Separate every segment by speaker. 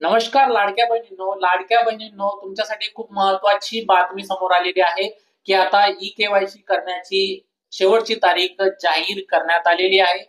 Speaker 1: नमस्कार लाडक्या बहिणींनो, तुमच्यासाठी खूप महत्वाची बातमी समोर आलेली आहे, की आता ई-के-वाय-सी करण्याची शेवटची तारीख जाहीर करण्यात आलेली आहे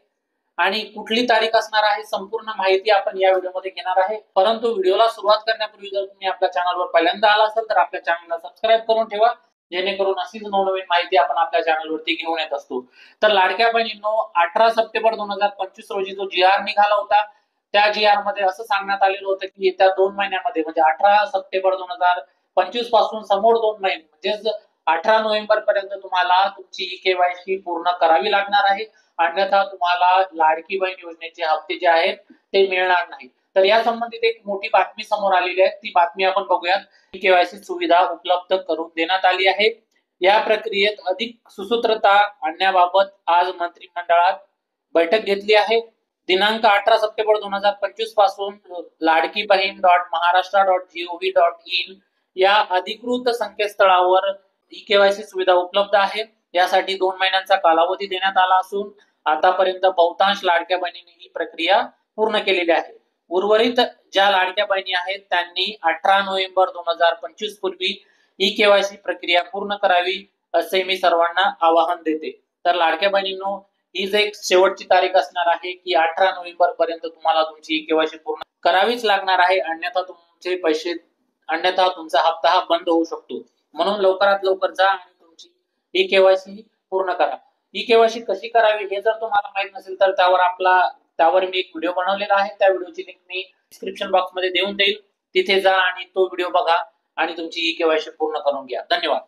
Speaker 1: आणि कुठली तारीख असणार आहे संपूर्ण माहिती आपण या व्हिडिओमध्ये घेणार आहे. परंतु व्हिडिओला सुरुवात करण्यापूर्वी जर तुम्ही आपल्या चॅनलवर पहिल्यांदा आला असाल तर आपल्या चॅनलला सबस्क्राईब करून ठेवा, जेणेकरून अशीच नवनवीन माहिती आपण आपल्या चॅनलवरती घेऊन येत असतो. तर लाडक्या बहिणींनो, 18 सप्टेंबर 2025 रोजी जो जी-आर निघाला होता, त्या जी-आर मध्ये असं सांगण्यात आलेलं होतं, की येत्या 2 महिन्यामध्ये म्हणजे 18 सप्टेंबर 2025 पासून समोर 2 महिने म्हणजेच 18 नोव्हेंबर पर्यंत तुम्हाला तुमची ई-के-वाय-सी पूर्ण करावी लागणार आहे. अन्यथा तुम्हाला लाडकी बहीण योजनेचे हप्ते जे आहेत ते मिळणार नाही. तर या संबंधित एक मोठी बातमी समोर आलेली आहे. ती बातमी आपण बघूयात. ई-के-वाय-सी सुविधा उपलब्ध करून देण्यात आली आहे. या प्रक्रियेत अधिक सुसूत्रता आणण्याबाबत आज मंत्रिमंडळात बैठक घेतली आहे. दिनांक 18 सप्टेंबर 2025 पासून लाडकी बहीण .महाराष्ट्र.gov.in या अधिकृत संकेतस्थळावर ई-के-वाय-सी सुविधा उपलब्ध आहे. यासाठी 2 महिन्यांचा कालावधी देण्यात आला असून आतापर्यंत बहुतांश लाडक्या बहिणींनी ही प्रक्रिया पूर्ण केलेली आहे. उर्वरित ज्या लाडक्या बहिणी आहेत त्यांनी 18 नोव्हेंबर 2025 पूर्वी ई-के-वाय-सी प्रक्रिया पूर्ण करावी असे मी सर्वांना आवाहन देते. तर लाडक्या बहिणींनो, ही जी एक शेवटची तारीख असणार आहे की 18 नोव्हेंबर पर्यंत तुम्हाला तुमची ई-के-वाय-सी पूर्ण करावीच लागणार आहे. अन्यथा तुमचा हप्ता हा बंद होऊ शकतो. म्हणून लवकरात लवकर जा आणि तुमची ई-के-वाय-सी पूर्ण करा. ई-के-वाय-सी कशी करावी हे जर तुम्हाला माहित नसेल तर त्यावर मी एक व्हिडिओ बनवलेला आहे. त्या व्हिडिओची लिंक मी डिस्क्रिप्शन बॉक्स मध्ये देऊन देईल. तिथे जा आणि तो व्हिडिओ बघा आणि तुमची ई-के-वाय-सी पूर्ण करून घ्या. धन्यवाद.